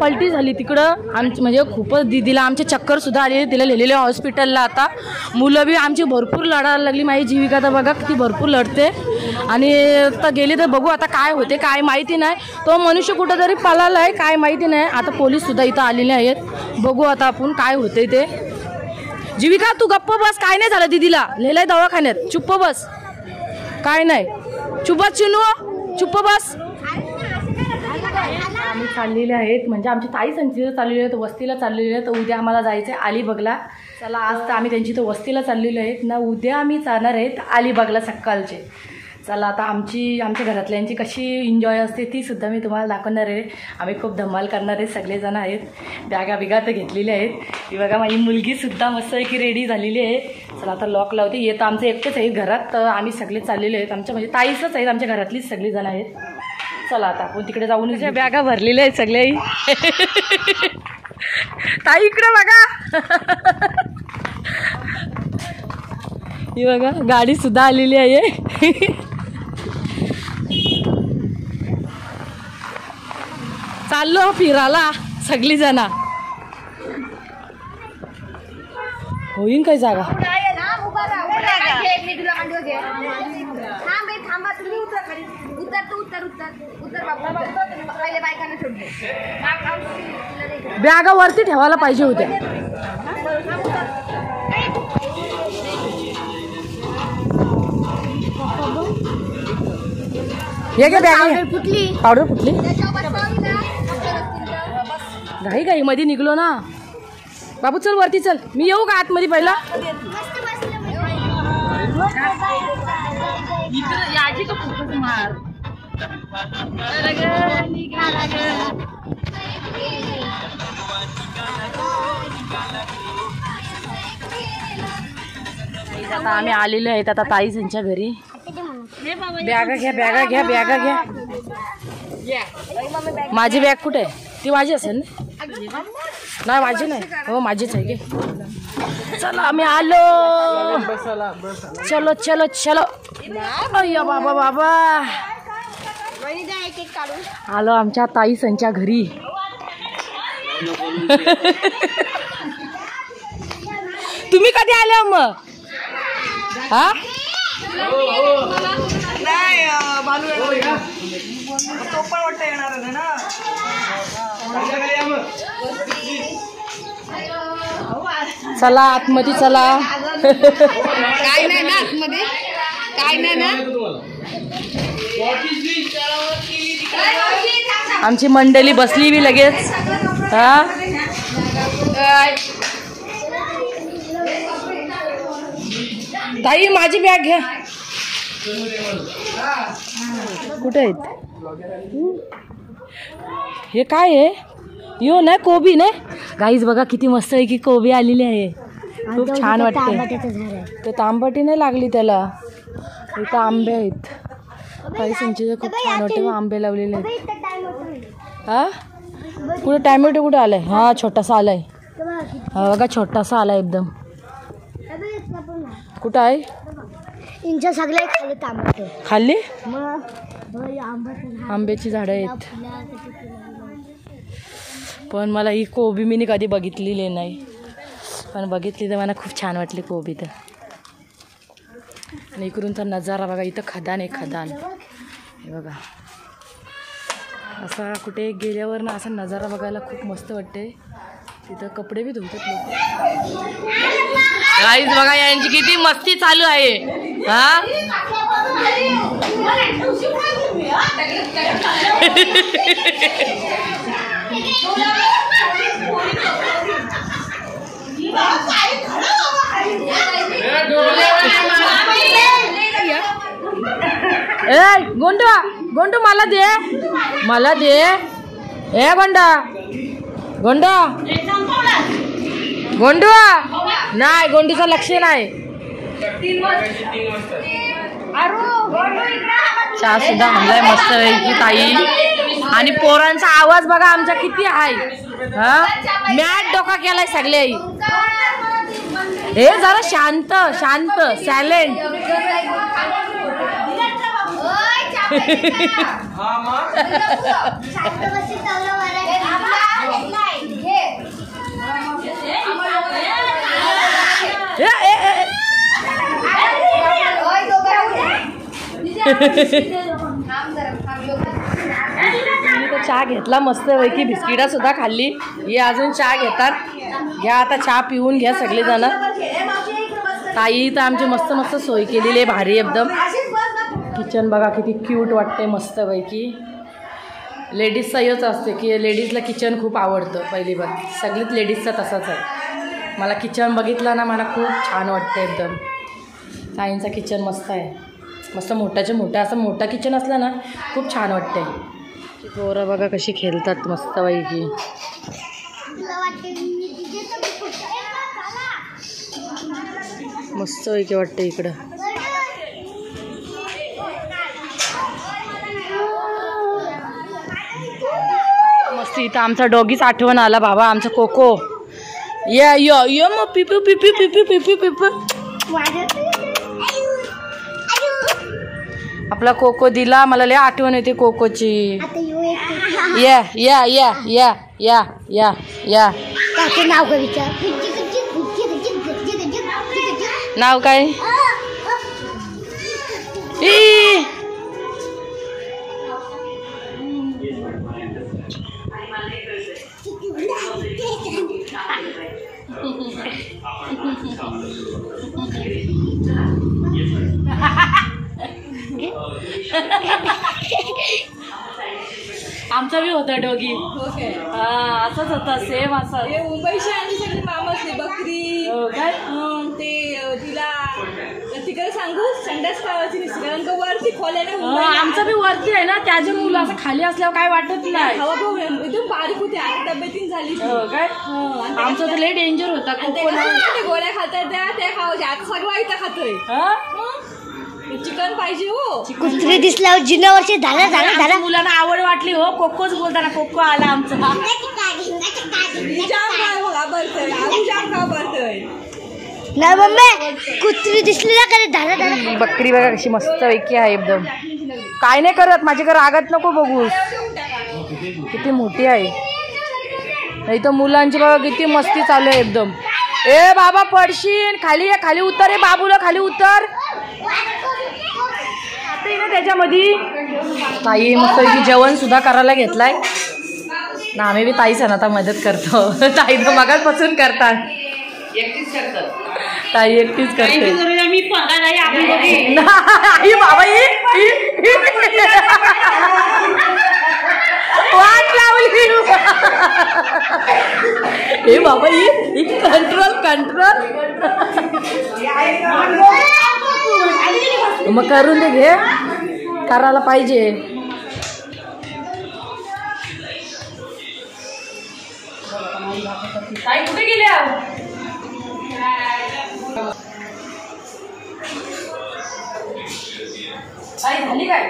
पलटी झाली तिकडं आमची, म्हणजे खूपच दिदीला आमचे चक्कर सुद्धा आले, तिला लिहिलेले हॉस्पिटलला. आता मुलं बी आमची भरपूर लढायला लागली. माझी जीविका तर बघा किती भरपूर लढते. आणि आता गेली तर बघू आता काय होते काय माहिती नाही. तो मनुष्य कुठंतरी पळाला आहे काय माहिती नाही. आता पोलीस सुद्धा इथं आलेले आहेत. बघू आता आपण काय होते ते. जीविका तू गप्प बस, काय नाही झालं दिदीला, लिहिलंय दवाखान्यात, चुप्प बस, काय नाही, चुप्प चिनू चुप्प बस. आम्ही चाललेले आहेत, म्हणजे आमची ताई संचित चाललेली आहेत, वस्तीला चाललेली आहेत. उद्या आम्हाला जायचं आहे अलिबागला. चला आज तर आम्ही त्यांची तर वस्तीला चाललेलो आहेत ना, उद्या आम्ही जाणार आहेत अलिबागला सकाळचे. चला आता आमच्या घरातल्यांची कशी एन्जॉय असते ती सुद्धा मी तुम्हाला दाखवणार आहे. आम्ही खूप धमाल करणार आहे, सगळेजण आहेत. बॅगा बिगा तर घेतलेल्या आहेत. ही बघा माझी मुलगीसुद्धा मस्त आहे की रेडी झालेली आहे. चला आता लॉक लावते. येतं आमचं एकटेच आहेत घरात, तर आम्ही सगळे चाललेले आहेत. आमच्या म्हणजे ताईचंच आहेत, आमच्या घरातलीच सगळीजण आहेत. चला आता आपण तिकडे जाऊन बॅगा भरलेल्या आहेत सगळ्याही. ताई इकडे बघा. ही बघा गाडी सुद्धा आलेली आहे. चाललो फिरायला सगळी जण. होईन काय जागा. बॅगा वरती ठेवायला पाहिजे होत्या. हे काय बॅग फुटली, पावडर फुटली. घाई घाई मध्ये निघलो ना. बाबू चल वरती चल, मी येऊ का आतमध्ये पहिला. आता आम्ही आलेलो आहेत आता ताईंच्या घरी. बॅगा घ्या बॅगा घ्या बॅगा घ्या. माझी बॅग कुठे आहे? ती माझी असेल ना. नाही माझी नाही, हो माझीच आहे. चला आम्ही आलो. चलो चलो चलो. अय्या बाबा बाबा आलो आमच्या ताईंच्या घरी. तुम्ही कधी आले मग? हा नाही बालू तो पण वाटतं येणार आहे ना. चला आतमध्ये चला. काय नाही ना आतमध्ये, काय नाही ना. आमची मंडळी बसली बी लगेच. हा ताई माझी बॅग घ्या. कुठे आहेत हे? काय आहे यो ना कोबी ना. गाईज बघा किती मस्त आहे की कोबी आलेली आहे. खूप छान वाटते. तर तांबटी नाही लागली त्याला. इथं आंबे आहेत. काही संचित खूप छान वाटते. आंबे लावलेले आहेत. हा कुठे टॅमॅटो कुठे आलाय? हा छोटासा आलाय. हा बघा छोटासा आलाय एकदम. कुठं आहे? इंच्या सगळे खाल्ले टॅमॅटो. खाल्ली? आंब्याची झाडं आहेत. पण मला ही कोबी मी कधी बघितलेली नाही, पण बघितली तर मला खूप छान वाटली कोबी. तर आणि इकडूनचा नजारा बघा. इथं खदान आहे खदान. हे बघा असा कुठे गेल्यावर ना असा नजारा बघायला खूप मस्त वाटते. तिथं कपडे बी धुतात लोक. गाईज बघा यांची किती मस्ती चालू आहे. हा ए गोंडू गोंडू मला दे, मला दे. ए गोंडा गोंडा गोंडू नाही, गोंडूचं लक्ष नाही. चहा सुद्धा आणलाय मस्त की ताई. आणि पोरांचा आवाज बघा आमचा किती आहे. हा मॅट डोका केलाय सगळे. हे जरा शांत शांत सायलेंट. चहा घेतला मस्त पैकी, बिस्किटा सुद्धा खाल्ली. हे अजून चहा घेतात. घ्या आता चहा पिऊन घ्या सगळेजण. ताई तर आमची मस्त मस्त सोय केलेली आहे, भारी एकदम. किचन बघा किती क्यूट वाटते मस्त पैकी. लेडीजचा हेच असते की लेडीजला किचन खूप आवडतं. पहिली बार सगळीच लेडीजचा तसाच आहे. मला किचन बघितलं ना मला खूप छान वाटतं एकदम. ताईंचा किचन मस्त आहे, मस्त मोठ्याच्या मोठं असं मोठा किचन असलं ना खूप छान वाटते. पोरं बघा कशी खेळतात मस्त पैकी. मस्त पैकी वाटते इकडं. मस्त इथं आमचा डॉगीच आठवण आला बाबा, आमचा कोको. या यो यो मग पिपी पिपी पिपी पिपी पिपी. आपला कोको दिला, मला लय आठवण येते कोकोची. या या या या या या या. नाव का विचार. नाव काय? आमचा बी होता डॉगी. हा असंच होता, सेम असं. मुंबईची आणि सगळी मामातली बकरी. काय ते तिला तिकडे सांगू संडास पावायची नसते कारण का वरती खोल्याने. आमचं बी वरती आहे ना, त्याच्या मुलं असं खाली असल्यावर काय वाटत नाही. हवा भाऊ एकदम बारीक होती, आता तब्येतीन झाली. काय आमचं तर लय डेंजर होता. गोळ्या खातात त्या खावायच्या, आता सगळं इथं खातोय. चिकन पाहिजे हो. कुत्री दिसल्यावर जिन्यावरचे झाला झाला झाला. मुलांना आवड वाटली हो, कोकोच बोलताना कोको आला आमचा. नाही मम्मी, कुत्री दिसली ना कधी झाला झाला. बकरी बघा कशी मस्त पैकी आहे एकदम. काय नाही करत, माझ्याकडे रागात नको बघू, किती मोठी आहे. नाही तर मुलांची बघा किती मस्ती चालू आहे एकदम. ए बाबा पडशीन, खाली ये, खाली उतर. ए बाबूला खाली उतर. ना त्याच्यामध्ये ताई मस्त जेवण सुद्धा करायला घेतलाय ना. आम्ही बी ताई सण आता मदत करतो. ताई तर मगाचपासून करतात, ताई एकटीच करते. आई बाबा वाट लावली. ए बाबा कंट्रोल कंट्रोल. मग करून दे, घे करायला पाहिजे. ताई कुठे गेल्या? ताई झाली काय?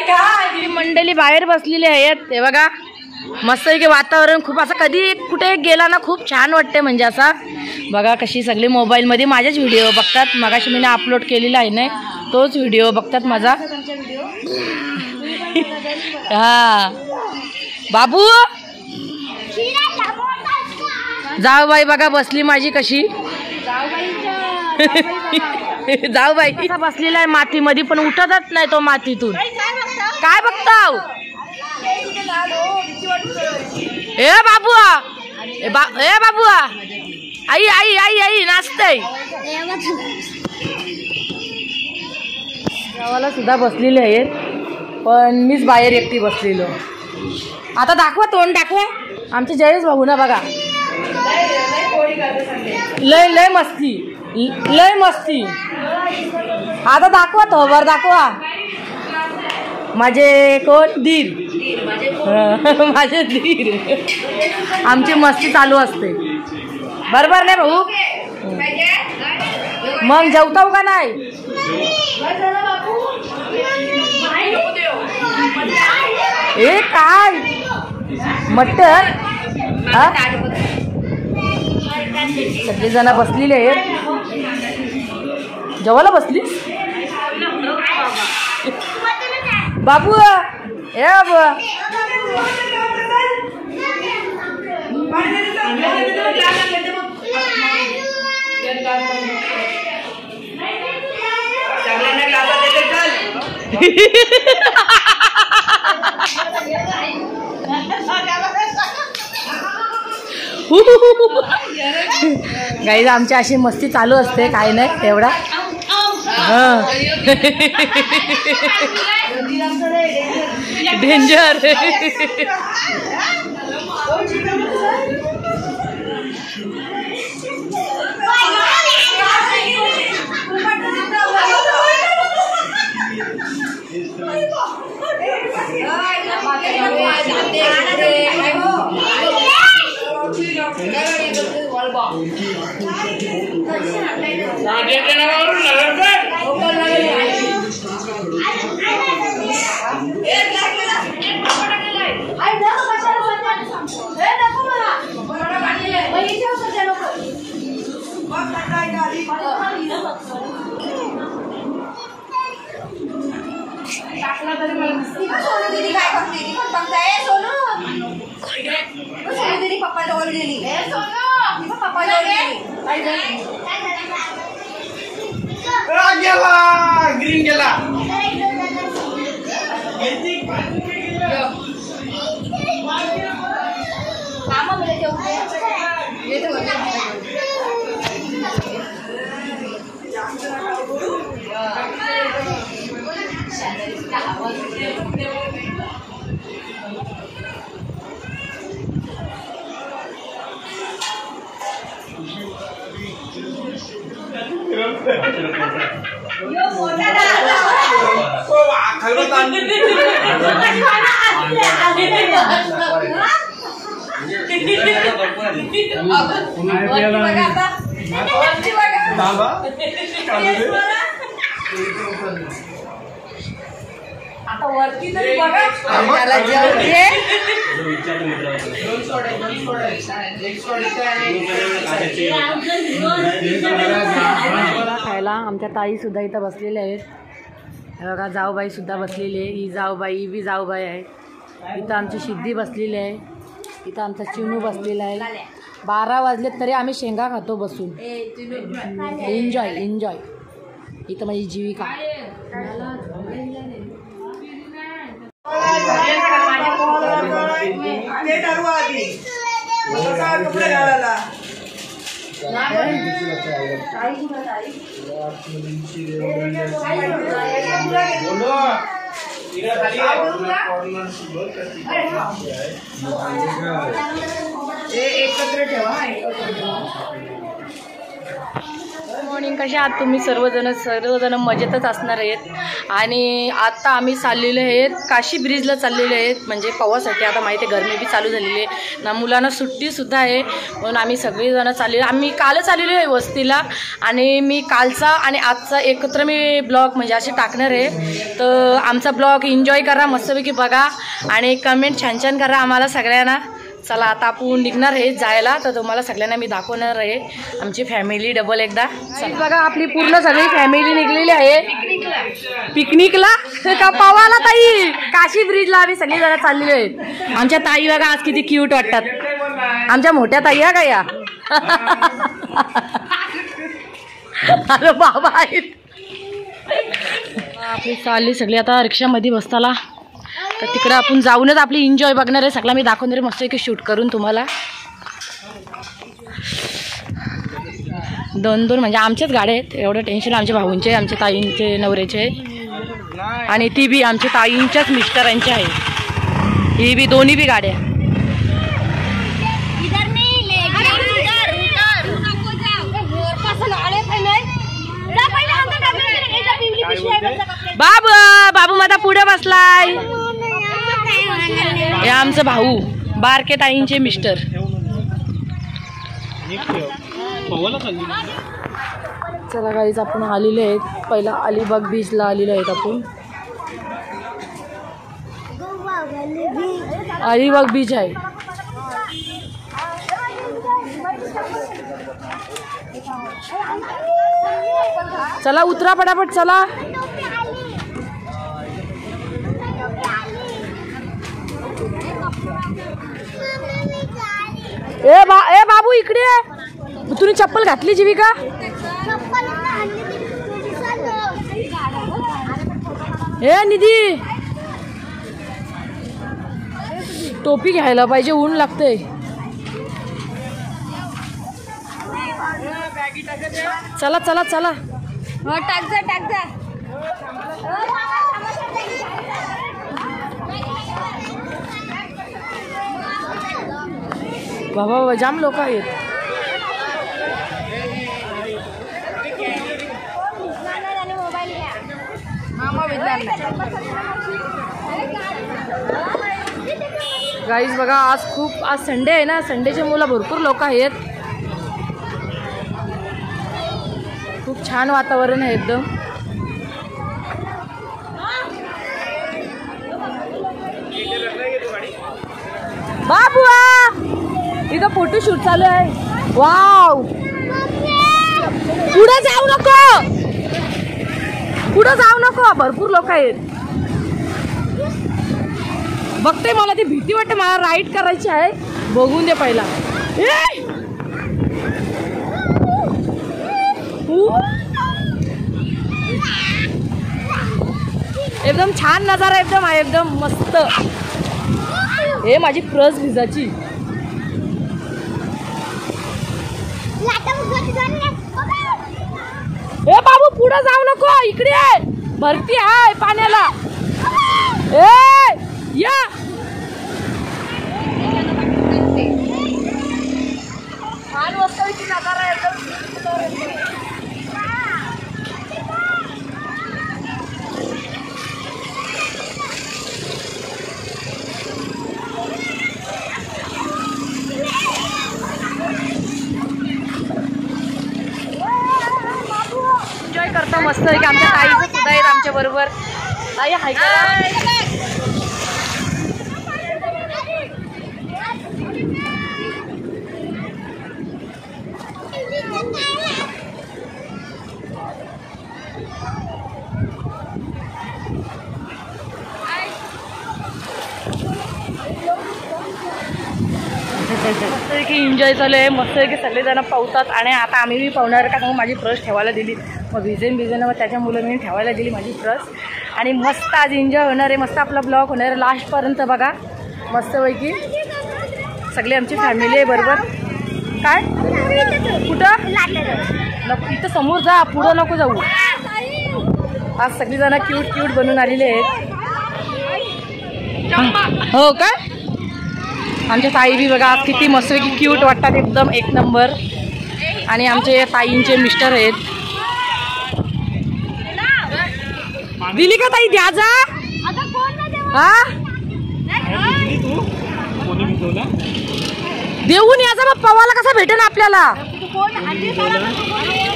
काही मंडळी बाहेर बसलेली आहेत. ते बघा मस्त की वातावरण खूप असं कधी कुठे गेला ना खूप छान वाटते. म्हणजे असा बघा कशी सगळी मोबाईलमध्ये माझ्याच व्हिडिओ बघतात. मगाशी मी अपलोड केलेला आहे ना, तोच व्हिडिओ बघतात माझा. हा बाबू जाऊ बाई बघा बसली माझी कशी. जाऊ बाई बसलेला आहे मातीमध्ये, पण उठतच नाही तो मातीतून. काय बघताव? ए बाबूआ, ए बाबूआ, आई आई आई आई नाचतय. गावाला सुद्धा बसलेले आहेत, पण मीच बाहेर एकटी बसलेलो. आता दाखवा, तोंड दाखवा. आमचे जयेश भाऊ ना बघा, लय लय मस्ती, लय मस्ती. आता दाखवा, थोबर दाखवा. माझे कोण? धीर. माझे धीर. आमची मस्ती चालू असते, बरोबर नाही भाऊ? मग जेवताव का नाही? ए काय मटण? सगळे जण बसलेले आहेत. जेवायला बसलीस बाबू? ए बाबू गाईज आमची अशी मस्ती चालू असते, काही नाही एवढा. डेंजर. ग्रीन गेला. आता वरती तरी बघा. खायला आमच्या ताई सुद्धा इथं बसलेल्या आहेत. बघा जाऊबाई सुद्धा बसलेली आहे. ही जाऊबाई, ही बी जाऊबाई आहे. इथं आमची सिद्धी बसलेली आहे. इथं आमचा चिनू बसलेला आहे. 12 वाजले तरी आम्ही शेंगा खातो बसून. Enjoy enjoy. इथं माझी जीविका. एकत्र ठेवा. मॉर्निंग. कशा आहात तुम्ही सर्वजण मजेतच असणार आहेत. आणि आता आम्ही चाललेलो आहेत काशी ब्रिजला चाललेले आहेत, म्हणजे पवासाठी. आता माहिती आहे गरमी बी चालू झालेली आहे ना, मुलांना सुट्टीसुद्धा आहे, म्हणून आम्ही सगळेजण चाललेलो. आम्ही कालच आलेलो आहे वस्तीला, आणि मी कालचा आणि आजचा एकत्र मी ब्लॉग म्हणजे असे टाकणार आहे. तर आमचा ब्लॉग एन्जॉय करा, मस्तपैकी बघा आणि कमेंट छान छान करा आम्हाला सगळ्यांना. चला आता आपण निघणार आहे जायला, तर तुम्हाला सगळ्यांना मी दाखवणार आहे आमची फॅमिली डबल एकदा. बघा आपली पूर्ण सगळी फॅमिली निघलेली आहे पिकनिकला का पवाला. ताई काशी ब्रिजला आम्ही सगळी जण चाललेलो आहेत. आमच्या ताई बघा आज किती क्यूट वाटतात. आमच्या मोठ्या ताई आहे का या? अरे बाबा आहेत. आपली चालली सगळी आता रिक्षामध्ये बसताला, तर तिकडे आपण जाऊनच आपली एन्जॉय बघणार आहे. सगळा मी दाखवणार आहे मस्त की शूट करून तुम्हाला. 2-2 म्हणजे आमच्याच गाड्या आहेत, एवढं टेन्शन आमच्या भाऊंचे, आमच्या ताईंचे नवऱ्याचे, आणि ती बी आमच्या ताईंच्याच मिस्टरांची आहे. ही बी दोन्ही बी गाड्या. बाबू बाबू माझा पुढे बसलाय. हे आमचं भाऊ बारके ताईंचे मिस्टर. चला गाईज आपण आलेले आहेत, पहिला अलिबाग बीचला आलेलो आहेत आपण. अलिबाग बीच आहे. चला उतरा पटापट चला. ए बाबू इकडे तुम्ही चप्पल घातली जीविका? ए निधी टोपी घ्यायला पाहिजे, ऊन लागतंय. चला चला चला. टाक जा. बाबा जाम लोक आहेत. गाईज बघा आज संडे आहे ना, संडेच्या मुलं भरपूर लोक आहेत. खूप छान वातावरण आहे एकदम. बाबू इथं फोटोशूट चालू आहे. वाव पुढे जाऊ नको, भरपूर लोक आहेत. बघते, मला ती भीती वाटते, मला राईड करायची आहे. बघून दे पहिला. एकदम छान नजारा, एकदम मस्त. हे माझी प्रस भिजाची. ए बाबू पुढे जाऊ नको, इकडे भरती आहे पाण्याला. या छान वस्तूची नजारा एकदम. एन्जॉय करता मस्त आहे की. आमच्या ताईचं सुद्धा आहेत आमच्या बरोबर. ताई हाय का? मस्त की एन्जॉय चालू आहे. मस्त की सगळेजण पावतात आणि आता आम्ही बी पावणार का. मग माझी ब्रश ठेवायला दिली, मग भिजेन मग त्याच्या मुलं मी ठेवायला दिली माझी ब्रश. आणि मस्त आज एन्जॉय होणार आहे. मस्त आपला ब्लॉग होणार आहे लास्टपर्यंत बघा. मस्तपैकी सगळी आमची फॅमिली आहे बरोबर. काय कुठं नको, इथं समोर जा, पुढं नको जाऊ. आज सगळीजण क्यूट बनून आलेले आहेत. हो काय. आमच्या ताई बी बघा आज किती मस्तपैकी क्यूट वाटतात, एकदम एक नंबर. आणि आमचे ताईंचे मिस्टर आहेत. दिली का ताई द्या जा. हा देऊन याचा मग पवाला कसा भेटेल आपल्याला.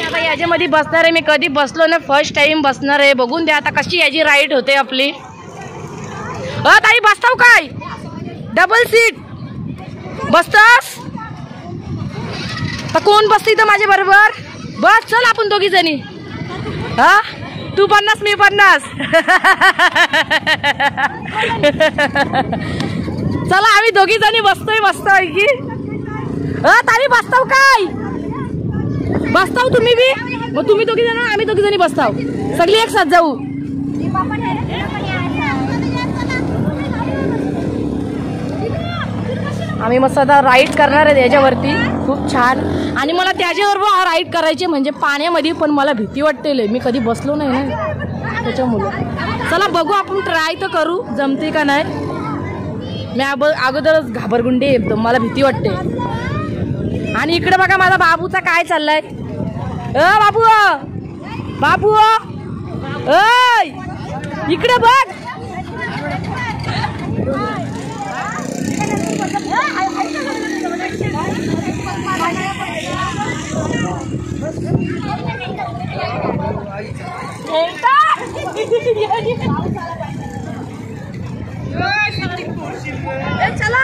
आता याच्यामध्ये बसणार आहे मी, कधी बसलो ना, फर्स्ट टाइम बसणार आहे. बघून द्या आता कशी याची राईड होते आपली. ताई बसताव काय, डबल सीट बसतास तर कोण बसते इथं माझ्या बरोबर. बस चल आपण दोघी जणी. हा तू 50 मी 50. चला आम्ही दोघी जणी बसतोय मस्त पैकी. ताई बसताव काय, बसताव तुम्ही बी. मग तुम्ही दोघी जण आम्ही दोघी जणी बसताव, सगळी एक साथ जाऊ. आम्ही मस्त आता राईड करणार आहे याच्यावरती, खूप छान. आणि मला त्याच्यावर राईड करायची म्हणजे पाण्यामध्ये, पण मला भीती वाटते, मी कधी बसलो नाही ना त्याच्यामुळे. चला बघू आपण, ट्राय तर करू जमते का नाही. मी अगोदरच घाबरगुंडी एकदम, मला भीती वाटते. आणि इकडे बघा माझा बाबूचा काय चाललाय. बाबू बाबू इकडे बघ. चला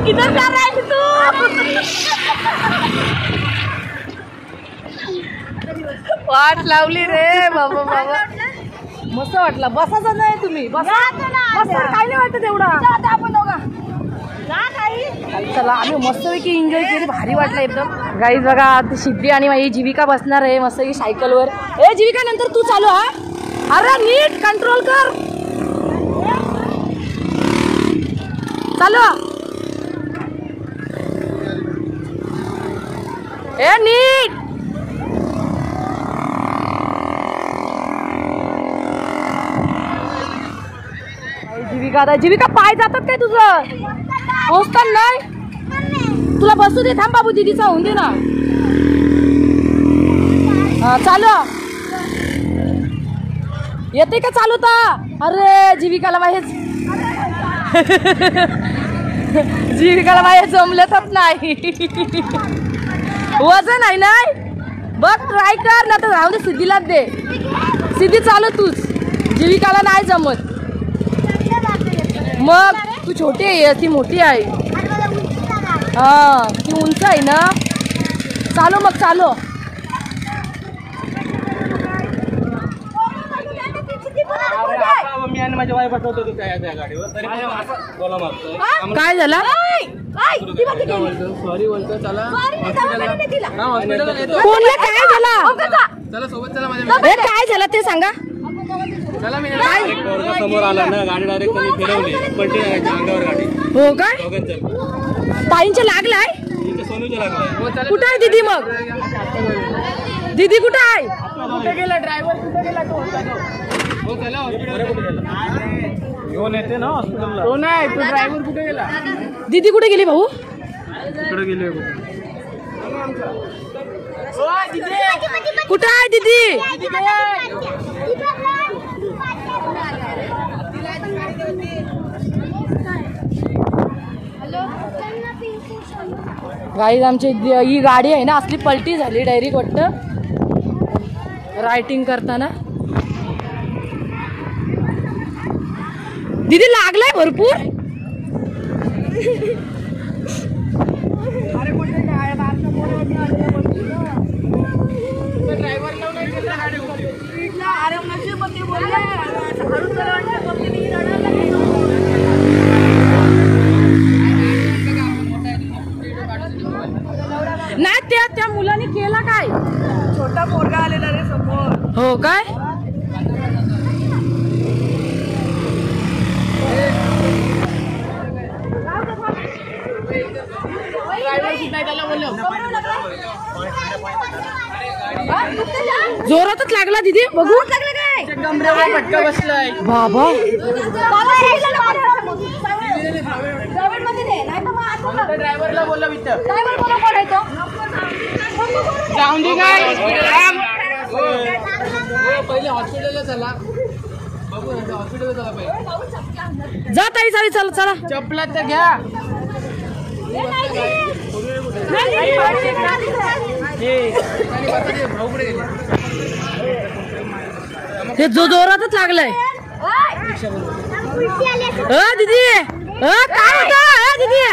किधर जा रहा है तू? वाट लावली रे बाबा बाबा. मस्त वाटला. बसायचं नाही तुम्ही बसा. काय नाही वाटत एवढा. चला आम्ही मस्तपैकी एन्जॉय केली. भारी वाटलं एकदम. गाईज बघा सिद्धी आणि माझी जीविका बसणार आहे मस्तपैकी सायकलवर. ए जीविका नंतर तू चालू. हा अरे नीट कंट्रोल कर. चालू. ए नीट. जीविका पाय जातात काय तुझं? पोचतात नाही. तुला बसू दे. थांब बाबू दीदीचा होऊन दे ना. हा चालू. येते का चालवता? अरे जीविकाला माहीत जमलंच नाही. वजन आहे नाही. बघ ट्राय कर ना तर राहू दे. सिद्धीलाच दे. सिद्धी चालू तूच. जीविकाला नाही जमत. मग तू छोटी आहे ती मोठी आहे. हा ती उंच आहे ना. चालो मग चालो. मी आणि माझ्या वाईफ बसवतो त्या गाडीवर तरी बोला मागतोय. काय झालं? सॉरी बोलतो. चला कोणला काय झालं? चला सोबत चला माझ्या. काय झालं ते सांगा. चला मी समोर आला ना गाडी डायरेक्ट फिरवली. पलटी अंगावर गाडी. हो काय? ताईंच्या लागलाय. सोनूच्या लागलाय. कुठं आहे दीदी? मग दीदी कुठं आहे? कुठे गेला ड्रायव्हर? कुठे गेला तो? हो चला घेऊन येते ना हॉस्पिटलला. हो नाही तो ड्रायव्हर कुठे गेला? दीदी कुठे गेली भाऊ? कुठे गेले? कुठं आहे दीदी? गाईज आमची ही गाडी आहे ना असली पलटी झाली डायरेक्ट वाटतं रायटिंग करताना. दीदी लागलाय भरपूर. नाही त्या मुलाने केला काय? छोटा पोरगा आलेला रे समोर. हो काय? जोरातच लागला दीदी. बघू फटका बसलाय बाबा. ड्रायव्हरला बोलला विचार. जाऊन दे काय. पहिले हॉस्पिटलला चला. बघू हॉस्पिटलला चला पहिले. जा ताई चालेल. चला चला. चपला तर घ्या. हे जो जोरातच लागलंय. दीदी काय होतं दीदी?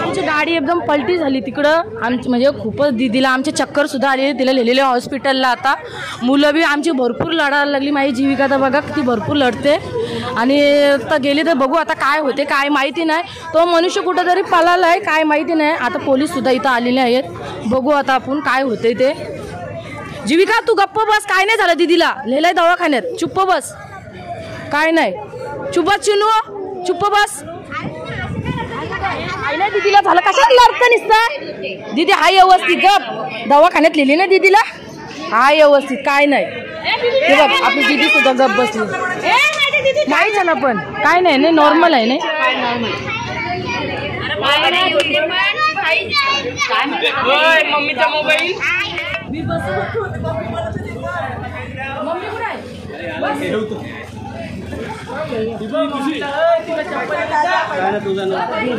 आमची गाडी एकदम पलटी झाली तिकडं. आमची म्हणजे खूपच दीदीला आमचे चक्कर सुद्धा आले. तिला नेलेले हॉस्पिटलला. आता मुलं बी आमची भरपूर लढायला लागली. माझी जीविका तर बघा किती भरपूर लढते. आणि तर गेली तर बघू आता काय होते काय माहिती नाही. तो मनुष्य कुठंतरी पळाला आहे काय माहिती नाही. आता पोलीस सुद्धा इथं आलेले आहेत. बघू आता आपण काय होते ते. जीविका तू गप्प बस. काय नाही झालं दीदीला. लिहिलंय दवाखान्यात. चुप्प बस. काय नाही. चुप बस चिनू. चुप्प बस. नाही दीदीला झालं. कशात लढतं निसतं दीदी? हाय व्यवस्थित गप. दवाखान्यात लिहिली ना दीदीला. हाय व्यवस्थित काय नाही. हे बघ आपली दीदी सुद्धा गप बसली. नाही झालं पण काय नाही नाही नॉर्मल आहे नाही. मम्मीचा मोबाईल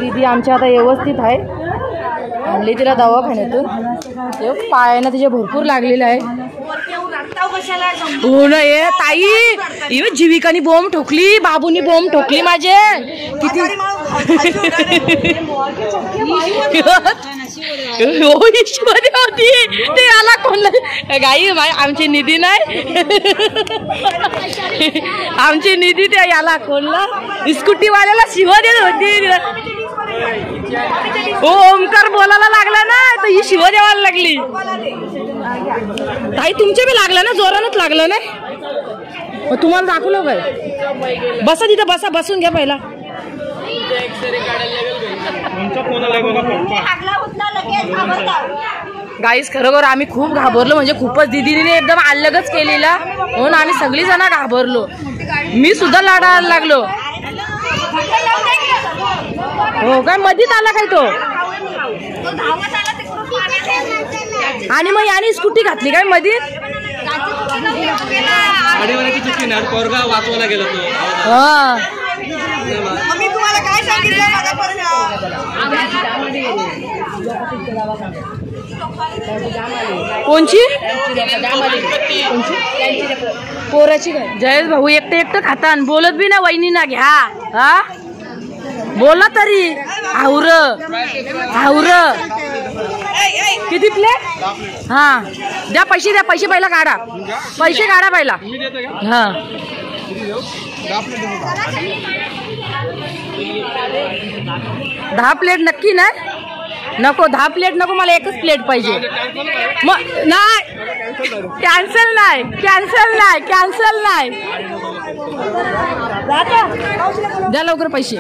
दीदी आमच्या आता व्यवस्थित आहे. आणली तिला दवाखान्यातून. पायानं तिचे भरपूर लागलेलं आहे. हो ना ये ताई. जीविकानी बॉम्ब ठोकली. बाबूनी बॉम्ब ठोकली माझे. किती ईश्वरी होती ते. याला कोण गाई आमची निधी नाही. आमची निधी त्या याला कोणला स्कूटीवाल्याला शिवा देत होती. ओमकार बोलायला लागला ना तर ही शिव देवायला लागली. ताई तुमच्या बी लागला ना. जोरानच लागलं ना. तुम्हाला दाखवलं काय? बसा तिथं बसा. बसून घ्या पहिला. गाईस खरोखर आम्ही खूप घाबरलो. म्हणजे खूपच दीदीने एकदम अलगच केलेला म्हणून आम्ही सगळी जण घाबरलो. मी सुद्धा लाडायला लागलो. हो काय मधीत आला काय तो? आणि मग याने स्कूटी घातली काय मधीत? वाचवायला गेला तो. हा तुम्हाला काय सांगितलं कोणची पोराची काय? जयेश भाऊ एकटं एकटं खातान. बोलत बी ना वहिनी ना घ्या. हा बोला तरी. आवर आवर किती प्लेट? हा द्या पैसे. द्या पैसे पहिला काढा. पैसे काढा पहिला. हा 10 प्लेट नक्की ना? नको 10 प्लेट नको. मला एकच प्लेट पाहिजे. मग नाही कॅन्सल नाही. कॅन्सल नाही. कॅन्सल नाही. द्या लवकर पैसे.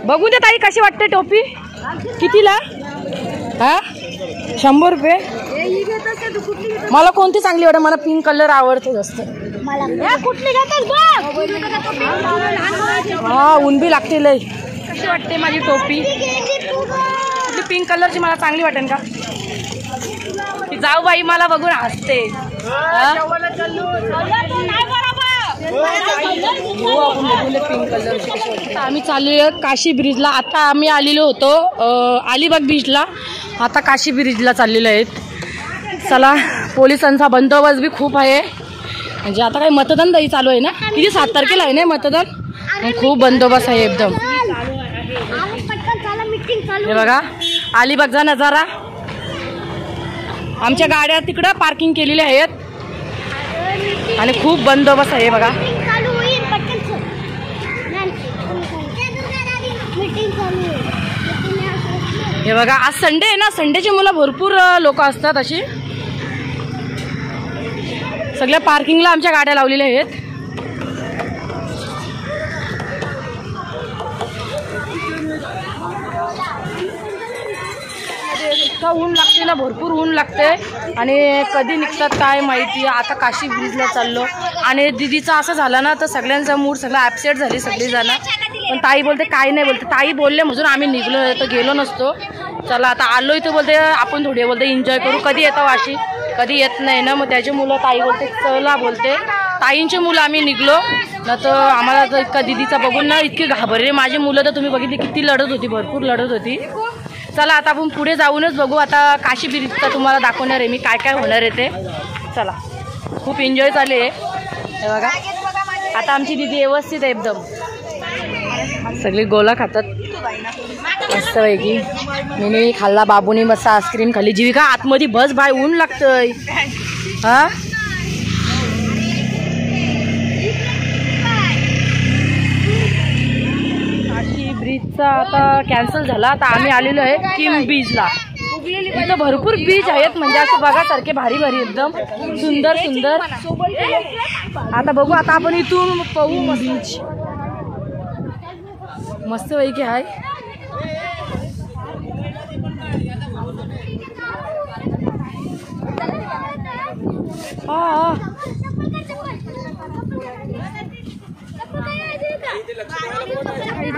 बघू दे ताई कशी वाटते टोपी. कितीला? हा 100 रुपये. मला कोणती चांगली वाटते? मला पिंक कलर आवडते जास्त. कुठली हा ऊन बी लागते लय. कशी वाटते माझी टोपी? कुठली पिंक कलरची मला चांगली वाटेल का? जाऊ बाई मला बघून हसते. आम्ही चाललेलो काशी ब्रिजला. आता आम्ही आलेलो होतो अलिबाग बीचला. आता काशी ब्रिजला चाललेलो आहेत. चला पोलिसांचा बंदोबस्त बी खूप आहे. म्हणजे आता काही मतदान दही चालू आहे ना. किती 7 तारखेला आहे ना मतदान. खूप बंदोबस्त आहे एकदम. हे बघा अलिबागचा नजारा. आमच्या गाड्या तिकडं पार्किंग केलेल्या आहेत आणि खूप बंदोबस्त आहे बघा. हे बघा आज संडे आहे ना. संडेची मुलं भरपूर लोक असतात. अशी सगळ्या पार्किंगला आमच्या गाड्या लावलेल्या आहेत. इतका ऊन लागते ना, भरपूर ऊन लागते आणि कधी निघतात काय माहिती. आता काशी ब्रिजला चाललो आणि दीदीचं असं झालं ना तर सगळ्यांचा मूड सगळं ॲपसेट झाली सगळीजण. पण ताई बोलते काही नाही बोलते, ताई बोलले म्हणून आम्ही निघलो तर गेलो नसतो. चला आता आलो इथं बोलते आपण थोडे बोलते एन्जॉय करू. कधी येतं वाशी, कधी येत नाही ना, मग त्याची मुलं ताई बोलते चला बोलते. ताईंची मुलं आम्ही निघलो ना तर आम्हाला तर इतका दीदीचा बघून ना इतकी घाबरले माझी मुलं. तर तुम्ही बघितली किती लढत होती, भरपूर लढत होती. चला आता आपण पुढे जाऊनच बघू. आता काशी ब्रिजचा तुम्हाला दाखवणार आहे मी काय काय होणार आहे ते. चला खूप एन्जॉय चालू आहे हे बघा. आता आमची दीदी व्यवस्थित आहे एकदम, सगळी गोला खातात मस्त पैकी. मी खाल्ला, बाबूनी मस्त आईस्क्रीम खाल्ली. जीविका आतमध्ये बस बाय, ऊन लागतंय हा. काशी ब्रिजचा आता कॅन्सल झाला. आता आम्ही आलेलो आहे किम बीचला. इथं भरपूर बीच आहेत म्हणजे असं बघासारखे भारी भारी एकदम सुंदर सुंदर. आता बघू आता आपण इथून पाहू बीच मस्त पैकी आहे.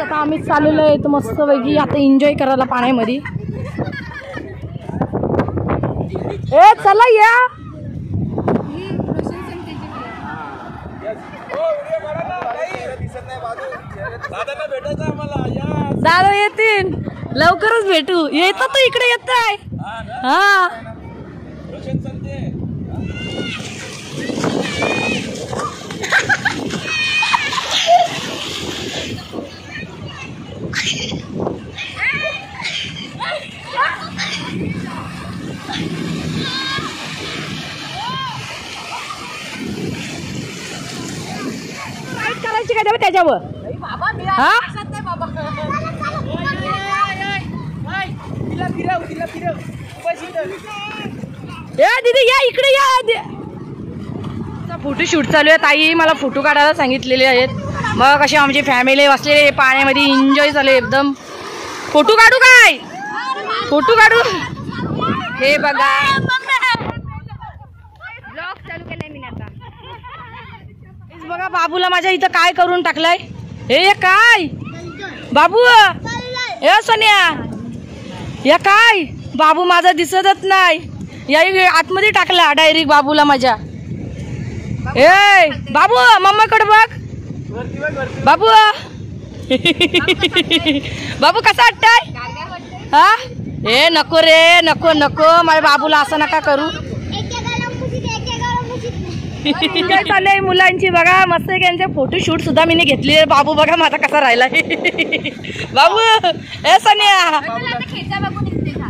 आता आम्ही चाललेलो आहे मस्त पैकी आता एन्जॉय करायला पाण्यामध्ये. ए चला या, दादा येतील लवकरच भेटू. येतो तो इकडे येत आहे हा. करायची काय त्याच्यावर हा. दीदी या इकडे या. फोटोशूट चालू आहे. ताई मला फोटो काढायला सांगितलेले आहेत. मग कशी आमची फॅमिली बसलेली पाण्यामध्ये एन्जॉय चालू एकदम. फोटो काढू काय, फोटो काढू. हे बघा बघा बाबूला माझ्या इथं काय करून टाकलाय. हे काय बाबू, हे सोन्या या काय बाबू माझा दिसतच नाही. या आतमध्ये टाकला डायरेक्ट बाबूला माझ्या. ए बाबू मम्माकडे बघ बाबू. बाबू कसा वाटतंय हा. ए नको रे नको नको, माझ्या बाबूला असं नका करू. काय चाललंय मुलांची बघा मस्त. यांचे फोटोशूट सुद्धा मी घेतली. बाबू बघा माझा कसा राहिलाय. बाबू ए सोन्या.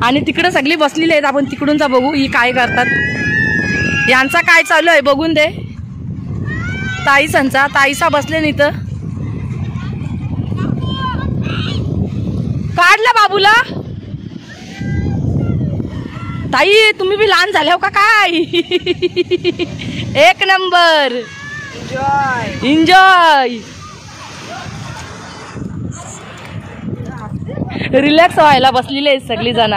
आणि तिकडे सगळी बसलेली आहेत. आपण तिकडूनचा बघू ही काय करतात. यांचा काय चालू आहे बघून दे. ताईसांचा ताईसा बसले नाही तर काढला बाबूला. ताई तुम्ही बी लहान झाले हो का काय. एक नंबर एन्जॉय रिलॅक्स व्हायला बसलेले आहेत सगळी जण.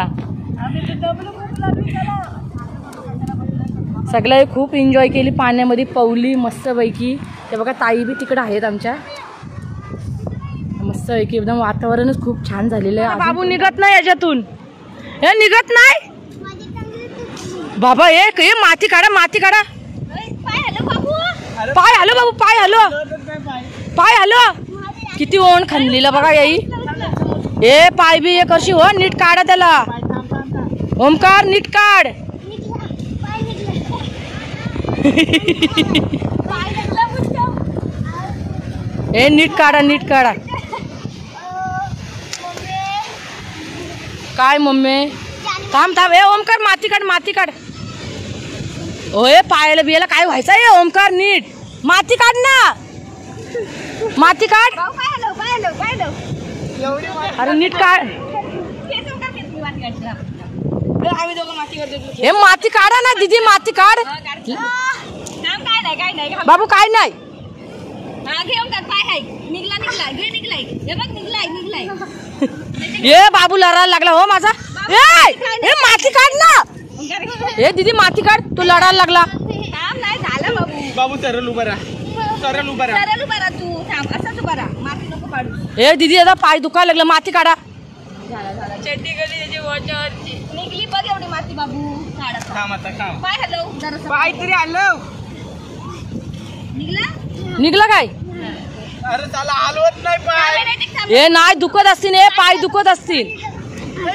सगळे खूप एन्जॉय केली पाण्यामध्ये पवली मस्त पैकी. ते बघा ताई बी तिकडे आहेत आमच्या मस्त पैकी एकदम. वातावरणच खूप छान झालेलं आहे. बाबू निघत नाही याच्यातून, हे निघत नाही बाबा. एक हे माती काढा माती काढा. पाय हलो बाबू पाय हलो पाय हलो. किती ओण खणलेलं बघा याई. ए पाय बी एक वर्षी हो नीट काढा त्याला. ओमकार नीट काढ. ए नीट काढा नीट काढा. काय मम्मी थांब थांब. ए ओमकार माती काढ माती काढ. ओए पायाला बियाला काय व्हायचं आहे ओमकार. नीट माती काढ ना माती काढ. अरे नीट काढ. हे माती काढा ना दीदी माती काढ. बाबू काय नाही. ये बाबू लढायला लागला हो माझा. माती काढ ना. हे दीदी माती काढ. तू लढायला लागला. थांब नाही झालं बाबू. बाबू सरळ उभा राहा. सरळ उभा राहा. सरळ उभा राहा तू. थांब असंच उभा राहा. माती नको काढू. हे दीदी आता पाय दुखायला लागलं. माती काढा. झाला चड्डी गेली त्याची वरची. निघली बघ एवढी माती बाबू. काढ आता. थांब आता थांब. पाय हलव जरासं. पाय तरी आलं. निघला. निघलं काय? अरे त्याला हलवत नाही पाय. हे नाही दुखत असतील. हे पाय दुखत असतील.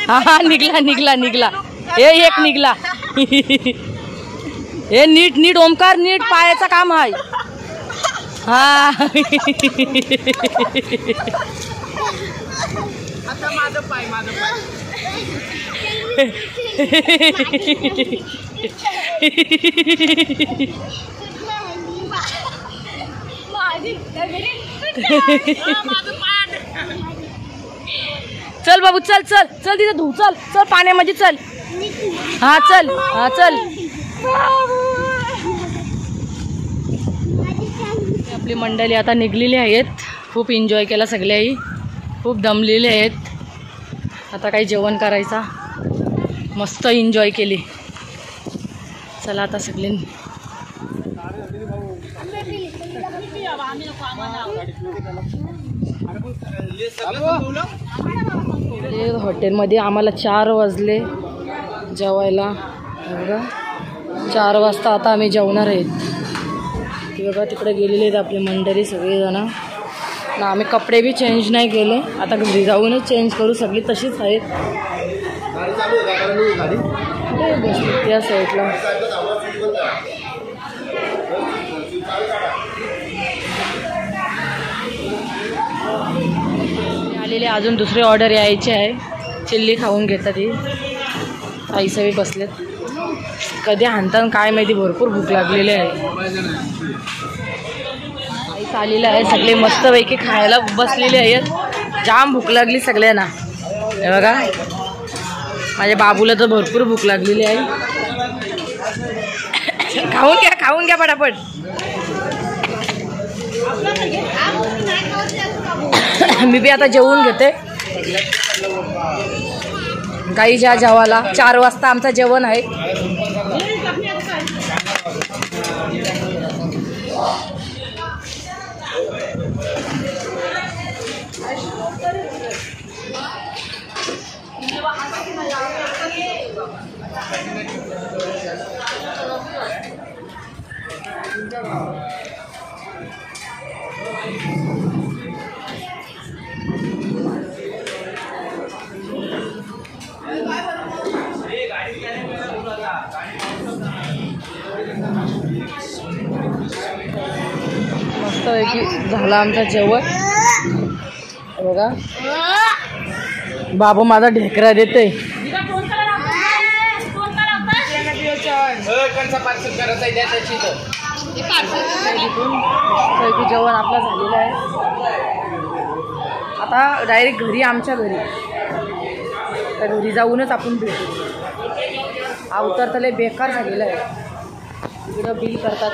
हा निघला निघला निघला. हे एक निघला. हे नीट नीट ओमकार नीट पायाचा काम आहे. हा आता माझं पाय माझं पाय. चल बाबू चल चल चल तिथे धू. चल चल पाण्यामध्ये चल. हा चल. हा चल. आपली मंडळी आता निघलेली आहेत. खूप एन्जॉय केला सगळ्याही. खूप दमलेले आहेत. आता काही जेवण करायचा. मस्त एन्जॉय केली. चला आता सगळे हॉटेलमध्ये आम्हाला 4 वाजले जेवायला. बघा 4 वाजता आता आम्ही जेवणार आहेत. बघा तिकडे गेलेले आहेत आपले मंडळी सगळेजण. ना आम्ही कपडे बी चेंज नाही केले. आता घरी जाऊनच चेंज करू. सगळी तशीच आहेत. बसली त्या साईडला. आलेले अजून दुसरी ऑर्डर यायची आहे. चिल्ली खाऊन घेतात ही. आई सगळे बसलेत. कधी हाणतात काय माहिती. भरपूर भूक लागलेली आहे. आई आलेलं आहे. सगळे मस्तपैकी खायला बसलेले आहेत. जाम भूक लागली सगळ्यांना. हे बघा माझ्या बाबूला तर भरपूर भूक लागलेली आहे. खाऊन घ्या पटापट. मी बी आता जेवून घेते. काही ज्या जेवायला 4 वाजता आमचं जेवण आहे. मस्तपैकी झालं आमचं जेवण. बघा बाबू माझा ढेकरा देते. जेवण आपलं झालेलं आहे. आता डायरेक्ट घरी. आमच्या घरी. तर घरी जाऊनच आपण भेटू. अवतार तर लय बेकार झालेला आहे. इकडं बिल करतात.